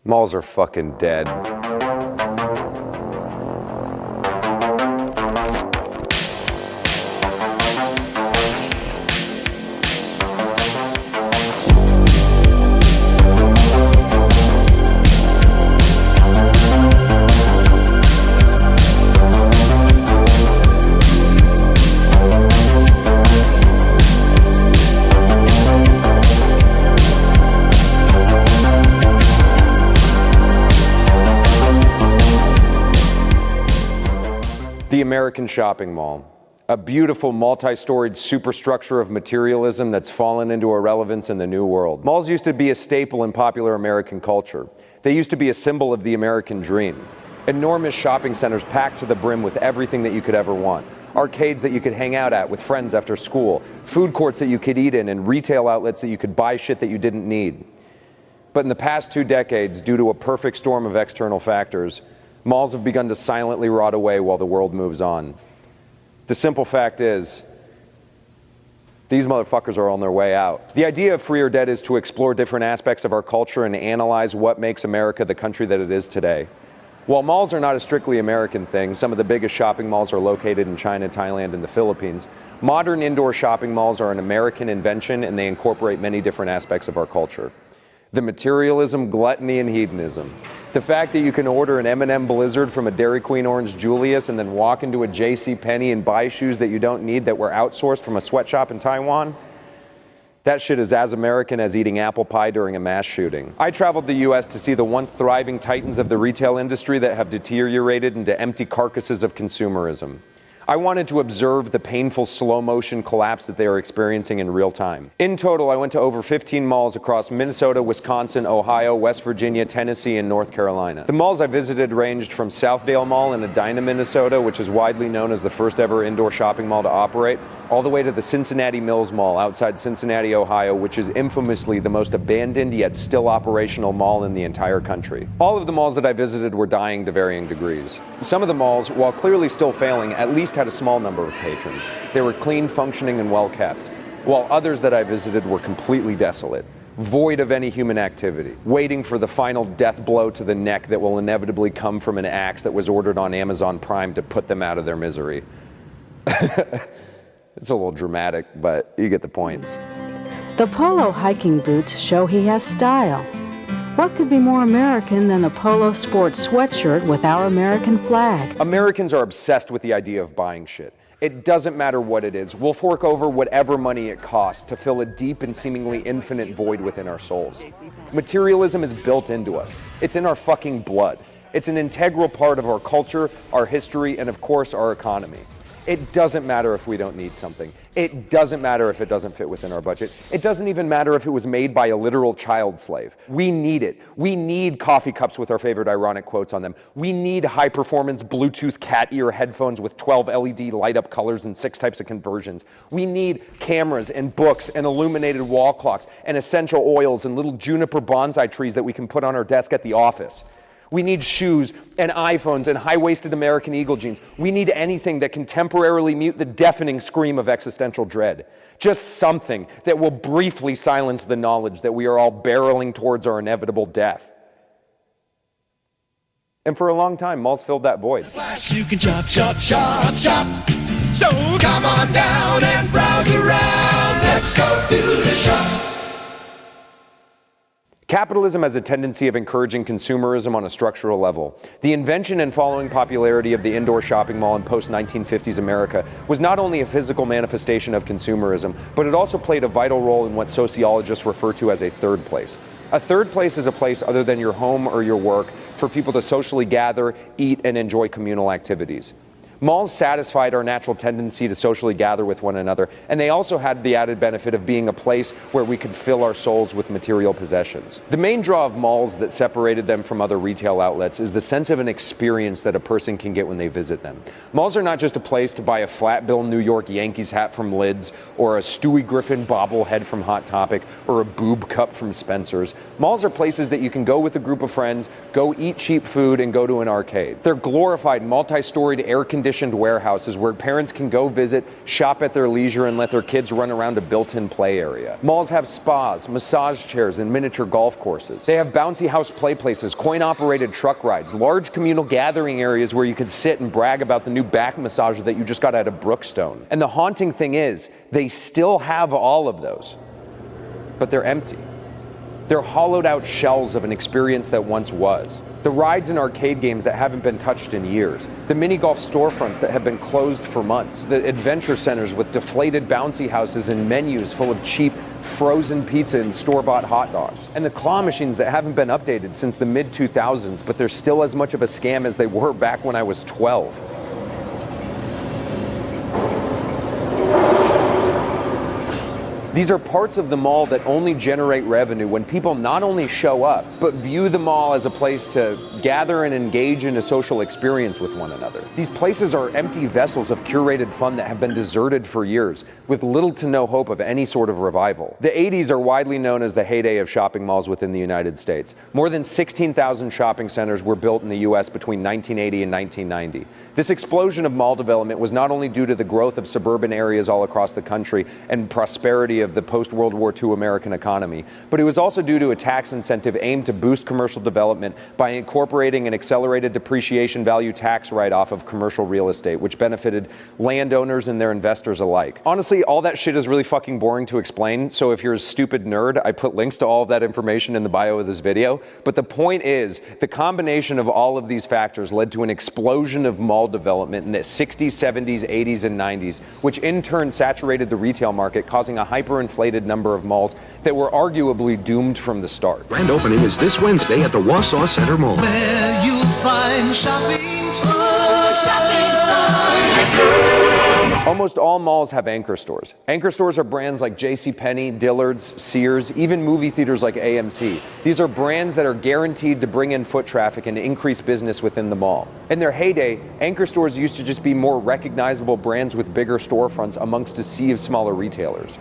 Malls are fucking dead. The American shopping mall, a beautiful multi-storied superstructure of materialism that's fallen into irrelevance in the new world. Malls used to be a staple in popular American culture. They used to be a symbol of the American dream. Enormous shopping centers packed to the brim with everything that you could ever want. Arcades that you could hang out at with friends after school, food courts that you could eat in, and retail outlets that you could buy shit that you didn't need. But in the past 2 decades, due to a perfect storm of external factors, malls have begun to silently rot away while the world moves on. The simple fact is, these motherfuckers are on their way out. The idea of Free or Dead is to explore different aspects of our culture and analyze what makes America the country that it is today. While malls are not a strictly American thing, some of the biggest shopping malls are located in China, Thailand, and the Philippines. Modern indoor shopping malls are an American invention, and they incorporate many different aspects of our culture. The materialism, gluttony, and hedonism. The fact that you can order an M&M Blizzard from a Dairy Queen Orange Julius and then walk into a JCPenney and buy shoes that you don't need that were outsourced from a sweatshop in Taiwan, that shit is as American as eating apple pie during a mass shooting. I traveled the US to see the once thriving titans of the retail industry that have deteriorated into empty carcasses of consumerism. I wanted to observe the painful slow motion collapse that they are experiencing in real time. In total, I went to over 15 malls across Minnesota, Wisconsin, Ohio, West Virginia, Tennessee, and North Carolina. The malls I visited ranged from Southdale Mall in Edina, Minnesota, which is widely known as the first ever indoor shopping mall to operate, all the way to the Cincinnati Mills Mall outside Cincinnati, Ohio, which is infamously the most abandoned yet still operational mall in the entire country. All of the malls that I visited were dying to varying degrees. Some of the malls, while clearly still failing, at least had a small number of patrons. They were clean, functioning, and well kept, while others that I visited were completely desolate, void of any human activity, waiting for the final death blow to the neck that will inevitably come from an axe that was ordered on Amazon Prime to put them out of their misery. It's a little dramatic, but you get the point. The polo hiking boots show he has style. What could be more American than a polo sports sweatshirt with our American flag? Americans are obsessed with the idea of buying shit. It doesn't matter what it is. We'll fork over whatever money it costs to fill a deep and seemingly infinite void within our souls. Materialism is built into us. It's in our fucking blood. It's an integral part of our culture, our history, and of course, our economy. It doesn't matter if we don't need something. It doesn't matter if it doesn't fit within our budget. It doesn't even matter if it was made by a literal child slave. We need it. We need coffee cups with our favorite ironic quotes on them. We need high-performance Bluetooth cat ear headphones with 12 LED light-up colors and 6 types of conversions. We need cameras and books and illuminated wall clocks and essential oils and little juniper bonsai trees that we can put on our desk at the office. We need shoes and iPhones and high-waisted American Eagle jeans. We need anything that can temporarily mute the deafening scream of existential dread. Just something that will briefly silence the knowledge that we are all barreling towards our inevitable death. And for a long time, malls filled that void. You can shop, shop, shop, shop. So come on down and browse around. Let's go to the shops. Capitalism has a tendency of encouraging consumerism on a structural level. The invention and following popularity of the indoor shopping mall in post-1950s America was not only a physical manifestation of consumerism, but it also played a vital role in what sociologists refer to as a third place. A third place is a place other than your home or your work for people to socially gather, eat, and enjoy communal activities. Malls satisfied our natural tendency to socially gather with one another, and they also had the added benefit of being a place where we could fill our souls with material possessions. The main draw of malls that separated them from other retail outlets is the sense of an experience that a person can get when they visit them. Malls are not just a place to buy a flat-bill New York Yankees hat from Lids, or a Stewie Griffin bobblehead from Hot Topic, or a boob cup from Spencer's. Malls are places that you can go with a group of friends, go eat cheap food, and go to an arcade. They're glorified, multi-storied, air-conditioned air-conditioned warehouses where parents can go visit, shop at their leisure, and let their kids run around a built-in play area. Malls have spas, massage chairs, and miniature golf courses. They have bouncy house play places, coin-operated truck rides, large communal gathering areas where you could sit and brag about the new back massager that you just got out of Brookstone. And the haunting thing is, they still have all of those, but they're empty. They're hollowed out shells of an experience that once was. The rides and arcade games that haven't been touched in years. The mini golf storefronts that have been closed for months. The adventure centers with deflated bouncy houses and menus full of cheap frozen pizza and store-bought hot dogs. And the claw machines that haven't been updated since the mid-2000s, but they're still as much of a scam as they were back when I was 12. These are parts of the mall that only generate revenue when people not only show up, but view the mall as a place to gather and engage in a social experience with one another. These places are empty vessels of curated fun that have been deserted for years, with little to no hope of any sort of revival. The 80s are widely known as the heyday of shopping malls within the United States. More than 16,000 shopping centers were built in the US between 1980 and 1990. This explosion of mall development was not only due to the growth of suburban areas all across the country and prosperity of the post-World War II American economy, but it was also due to a tax incentive aimed to boost commercial development by incorporating an accelerated depreciation value tax write-off of commercial real estate, which benefited landowners and their investors alike. Honestly, all that shit is really fucking boring to explain, so if you're a stupid nerd, I put links to all of that information in the bio of this video. But the point is, the combination of all of these factors led to an explosion of mall development in the 60s, 70s, 80s, and 90s, which in turn saturated the retail market, causing a hyperinflated number of malls that were arguably doomed from the start. Grand opening is this Wednesday at the Wausau Center Mall. Where you'll find shopping's fun. Almost all malls have anchor stores. Anchor stores are brands like JCPenney, Dillard's, Sears, even movie theaters like AMC. These are brands that are guaranteed to bring in foot traffic and increase business within the mall. In their heyday, anchor stores used to just be more recognizable brands with bigger storefronts amongst a sea of smaller retailers.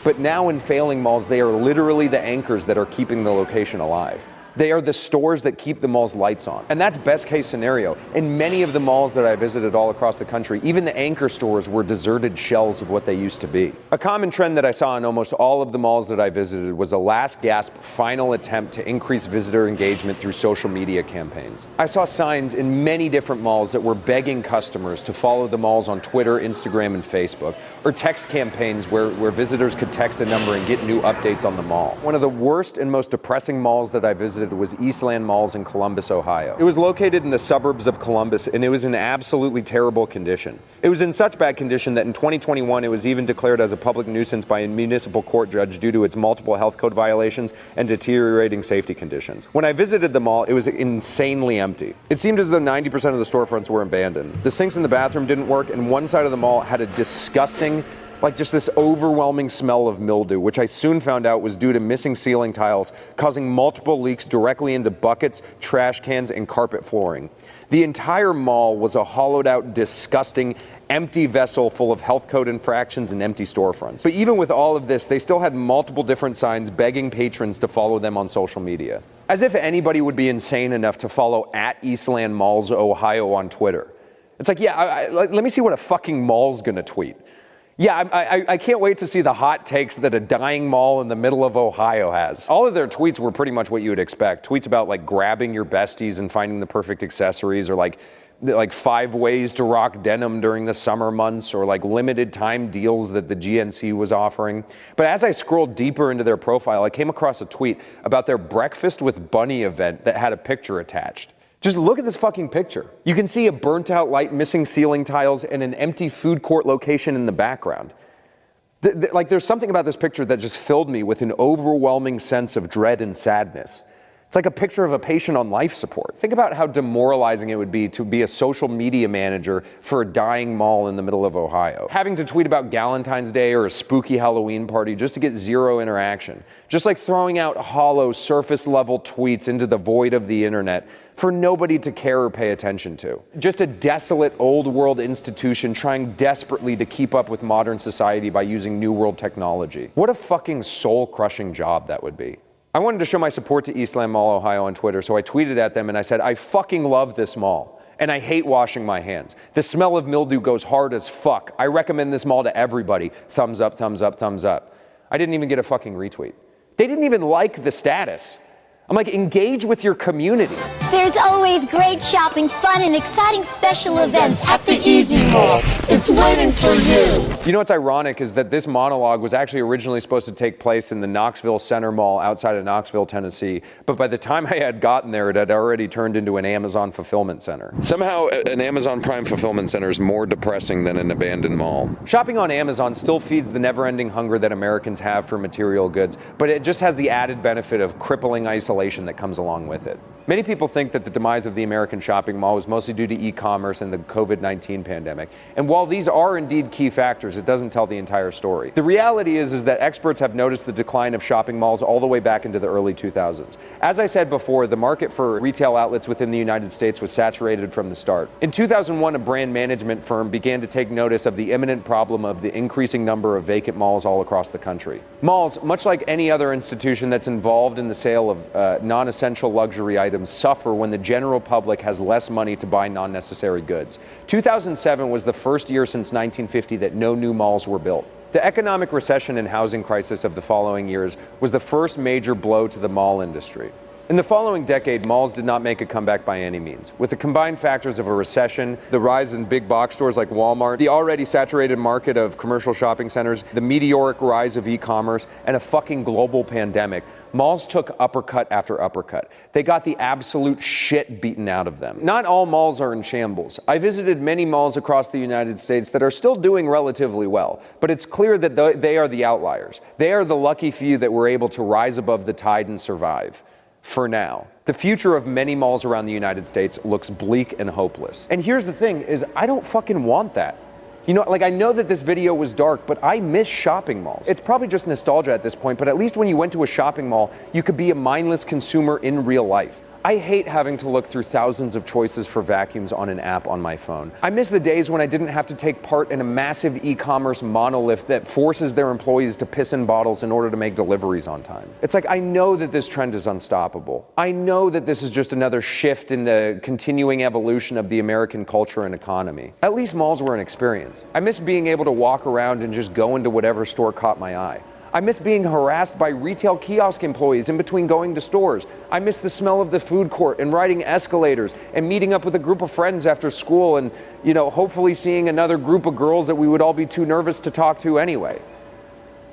But now in failing malls, they are literally the anchors that are keeping the location alive. They are the stores that keep the mall's lights on. And that's best case scenario. In many of the malls that I visited all across the country, even the anchor stores were deserted shells of what they used to be. A common trend that I saw in almost all of the malls that I visited was a last gasp final attempt to increase visitor engagement through social media campaigns. I saw signs in many different malls that were begging customers to follow the malls on Twitter, Instagram, and Facebook, or text campaigns where visitors could text a number and get new updates on the mall. One of the worst and most depressing malls that I visited was Eastland Malls in Columbus, Ohio. It was located in the suburbs of Columbus, and it was in absolutely terrible condition. It was in such bad condition that in 2021 it was even declared as a public nuisance by a municipal court judge due to its multiple health code violations and deteriorating safety conditions. When I visited the mall, it was insanely empty. It seemed as though 90% of the storefronts were abandoned. The sinks in the bathroom didn't work, and one side of the mall had a disgusting, just this overwhelming smell of mildew, which I soon found out was due to missing ceiling tiles, causing multiple leaks directly into buckets, trash cans, and carpet flooring. The entire mall was a hollowed out, disgusting, empty vessel full of health code infractions and empty storefronts. But even with all of this, they still had multiple different signs begging patrons to follow them on social media. As if anybody would be insane enough to follow @Eastland Malls Ohio on Twitter. It's like, yeah, let me see what a fucking mall's gonna tweet. Yeah, I can't wait to see the hot takes that a dying mall in the middle of Ohio has. All of their tweets were pretty much what you would expect. Tweets about grabbing your besties and finding the perfect accessories, or like 5 ways to rock denim during the summer months, or limited time deals that the GNC was offering. But as I scrolled deeper into their profile, I came across a tweet about their Breakfast with Bunny event that had a picture attached. Just look at this fucking picture. You can see a burnt out light, missing ceiling tiles, and an empty food court location in the background. There's something about this picture that just filled me with an overwhelming sense of dread and sadness. It's like a picture of a patient on life support. Think about how demoralizing it would be to be a social media manager for a dying mall in the middle of Ohio. Having to tweet about Galentine's Day or a spooky Halloween party just to get zero interaction. Just like throwing out hollow, surface-level tweets into the void of the internet for nobody to care or pay attention to. Just a desolate, old-world institution trying desperately to keep up with modern society by using new world technology. What a fucking soul-crushing job that would be. I wanted to show my support to Eastland Mall, Ohio on Twitter, so I tweeted at them and I said, I fucking love this mall. And I hate washing my hands. The smell of mildew goes hard as fuck. I recommend this mall to everybody. Thumbs up, thumbs up, thumbs up. I didn't even get a fucking retweet. They didn't even like the status. I'm like, engage with your community. There's always great shopping, fun, and exciting special events at the Easy Mall. It's waiting for you. You know what's ironic is that this monologue was actually originally supposed to take place in the Knoxville Center Mall outside of Knoxville, Tennessee. But by the time I had gotten there, it had already turned into an Amazon fulfillment center. Somehow, an Amazon Prime fulfillment center is more depressing than an abandoned mall. Shopping on Amazon still feeds the never-ending hunger that Americans have for material goods, but it just has the added benefit of crippling isolation that comes along with it. Many people think that the demise of the American shopping mall was mostly due to e-commerce and the COVID-19 pandemic. And while these are indeed key factors, it doesn't tell the entire story. The reality is that experts have noticed the decline of shopping malls all the way back into the early 2000s. As I said before, the market for retail outlets within the United States was saturated from the start. In 2001, a brand management firm began to take notice of the imminent problem of the increasing number of vacant malls all across the country. Malls, much like any other institution that's involved in the sale of non-essential luxury items, suffer when the general public has less money to buy non-necessary goods. 2007 was the first year since 1950 that no new malls were built. The economic recession and housing crisis of the following years was the first major blow to the mall industry. In the following decade, malls did not make a comeback by any means. With the combined factors of a recession, the rise in big box stores like Walmart, the already saturated market of commercial shopping centers, the meteoric rise of e-commerce, and a fucking global pandemic, malls took uppercut after uppercut. They got the absolute shit beaten out of them. Not all malls are in shambles. I visited many malls across the United States that are still doing relatively well, but it's clear that they are the outliers. They are the lucky few that were able to rise above the tide and survive. For now. The future of many malls around the United States looks bleak and hopeless. And here's the thing, is I don't fucking want that. You know, like I know that this video was dark, but I miss shopping malls. It's probably just nostalgia at this point, but at least when you went to a shopping mall, you could be a mindless consumer in real life. I hate having to look through thousands of choices for vacuums on an app on my phone. I miss the days when I didn't have to take part in a massive e-commerce monolith that forces their employees to piss in bottles in order to make deliveries on time. It's like, I know that this trend is unstoppable. I know that this is just another shift in the continuing evolution of the American culture and economy. At least malls were an experience. I miss being able to walk around and just go into whatever store caught my eye. I miss being harassed by retail kiosk employees in between going to stores. I miss the smell of the food court and riding escalators and meeting up with a group of friends after school and, you know, hopefully seeing another group of girls that we would all be too nervous to talk to anyway.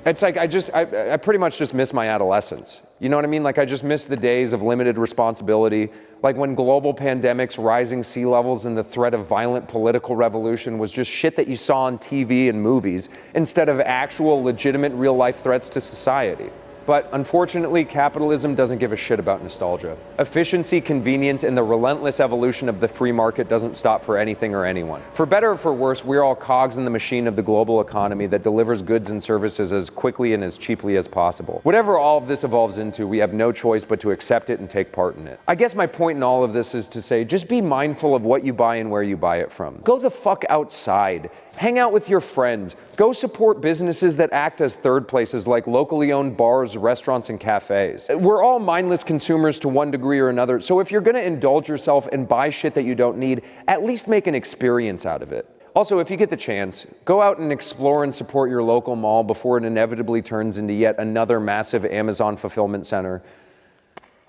It's like, I pretty much just miss my adolescence. You know what I mean? Like, I just miss the days of limited responsibility. Like when global pandemics, rising sea levels, and the threat of violent political revolution was just shit that you saw on TV and movies instead of actual, legitimate, real-life threats to society. But unfortunately, capitalism doesn't give a shit about nostalgia. Efficiency, convenience, and the relentless evolution of the free market doesn't stop for anything or anyone. For better or for worse, we're all cogs in the machine of the global economy that delivers goods and services as quickly and as cheaply as possible. Whatever all of this evolves into, we have no choice but to accept it and take part in it. I guess my point in all of this is to say, just be mindful of what you buy and where you buy it from. Go the fuck outside. Hang out with your friends. Go support businesses that act as third places like locally owned bars, restaurants, and cafes. We're all mindless consumers to one degree or another, so if you're gonna indulge yourself and buy shit that you don't need, at least make an experience out of it. Also, if you get the chance, go out and explore and support your local mall before it inevitably turns into yet another massive Amazon fulfillment center,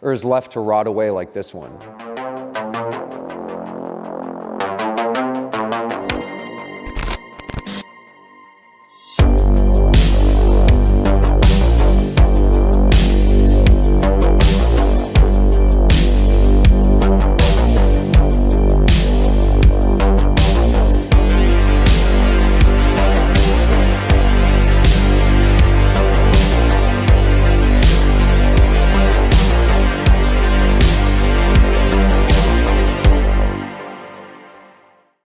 or is left to rot away like this one.